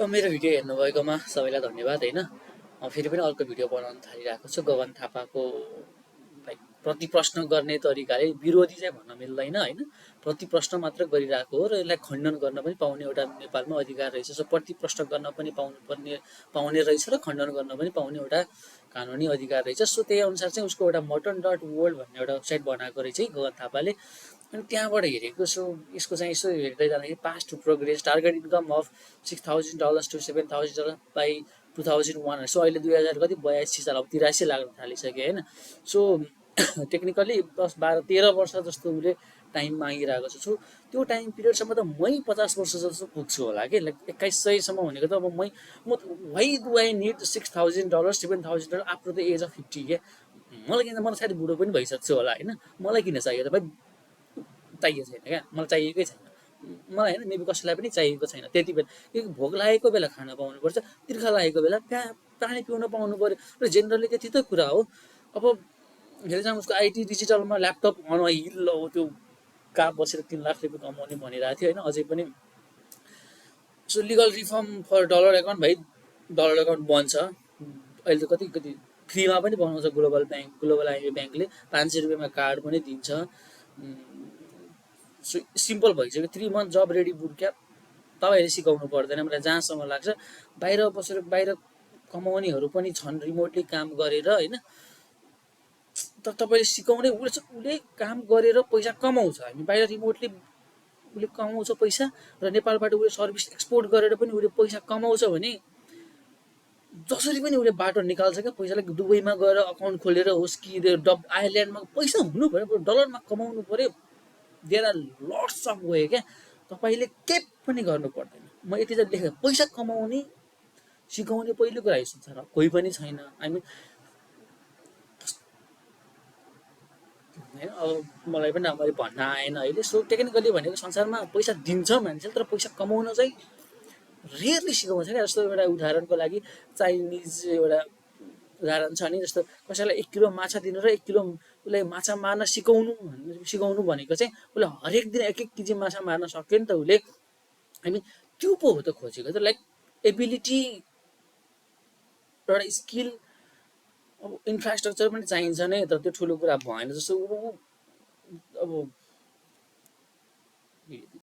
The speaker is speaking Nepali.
मेरो भिडियो हेर्नुभएकोमा सबैलाई धन्यवाद होइन। फेरि पनि अर्को भिडियो बनाउन थालिरहेको छु। गगन थापाको लाइक प्रति प्रश्न गर्ने तरिकाले विरोधी चाहिँ भन्न मिल्दैन होइन। प्रति प्रश्न मात्र गरिरहेको हो र यसलाई खण्डन गर्न पनि पाउने एउटा नेपालमा अधिकार रहेछ। सो प्रति प्रश्न गर्न पनि पाउने रहेछ र खण्डन गर्न पनि पाउने एउटा कानुनी अधिकार रहेछ। सो त्यही अनुसार चाहिँ उसको एउटा mutton.world भन्ने एउटा वेबसाइट बनाएको रहेछ है गगन थापाले। अनि त्यहाँबाट हेरेको छु। यसको चाहिँ यसो हेर्दै जाँदाखेरि past to progress target income of $6,000 to $7,000 by 2001। So अहिले 2000 कति 82 साल अब 83 लाग्न थालिसक्यो होइन। सो टेक्निकली 10, 12, 13 वर्ष जस्तो उसले टाइम मागिरहेको छ। सो त्यो टाइम पिरियडसम्म त मै 50 वर्ष जस्तो पुग्छु होला कि लाइक 2100सम्म भनेको त अब म why do I need $6,000 $7,000 after the age of 50 के। मलाई किन मलाई सायद बुढो पनि भइसक्छु होला होइन। मलाई किन चाहियो त भाइ, चाहिएको छैन क्या, मलाई चाहिएकै छैन। मलाई होइन मेबी कसैलाई पनि चाहिएको छैन त्यति बेला। किनकि भोक लागेको बेला खाना पाउनुपर्छ, तिर्खा लागेको बेला पानी पिउन पाउनु पऱ्यो र जेनरली त्यति त कुरा हो। अब हेरेर उसको आइटी डिजिटलमा ल्यापटप हिल हो त्यो कहाँ बसेर 3 लाख रुपियाँ कमाउने भनिरहेको थियो होइन। अझै पनि so legal reform for dollar account भाइ, डलर एकाउन्ट बन्छ अहिले त कति कति फ्रीमा पनि बनाउँछ ग्लोबल आइबी ब्याङ्कले। 500 रुपियाँमा कार्ड पनि दिन्छ। सिम्पल भइसक्यो। 3 मन्थ जब रेडी बुट क्याप तपाईँहरूले सिकाउनु पर्दैन मलाई जहाँसम्म लाग्छ। बाहिर बसेर बाहिर कमाउनेहरू पनि छन् रिमोटली काम गरेर होइन। तर तपाईँले सिकाउने उसले काम गरेर पैसा कमाउँछ। हामी बाहिर रिमोटली उसले कमाउँछ पैसा र नेपालबाट उसले सर्भिस एक्सपोर्ट गरेर पनि उसले पैसा कमाउँछ भने जसरी पनि उसले बाटो निकाल्छ क्या पैसालाई। दुबईमा गएर अकाउन्ट खोलेर होस् कि आयरल्यान्डमा पैसा हुनु पऱ्यो, डलरमा कमाउनु पऱ्यो। There are lots of way क्या। तपाईँले केही पनि गर्नु पर्दैन। म यति चाहिँ लेखेँ, पैसा कमाउने सिकाउने पहिलो कुरा यो संसारमा कोही पनि छैन। होइन अब मलाई पनि राम्ररी भन्न आएन अहिले। सो टेक्निकली भनेको संसारमा पैसा दिन्छ मान्छेले, तर पैसा कमाउन चाहिँ रेयरली सिकाउँछ क्या। जस्तो एउटा उदाहरणको लागि चाइनिज एउटा उदाहरण छ नि। जस्तो कसैलाई 1 किलो माछा दिनु र 1 किलो उसलाई माछा मार्न सिकाउनु भनेको चाहिँ उसले हरेक दिन 1-1 केजी माछा मार्न सक्यो नि त उसले। हामी त्यो पो हो त खोजेको त, लाइक एबिलिटी एउटा स्किल। अब इन्फ्रास्ट्रक्चर पनि चाहिन्छ नै, तर त्यो ठुलो कुरा भएन। जस्तो अब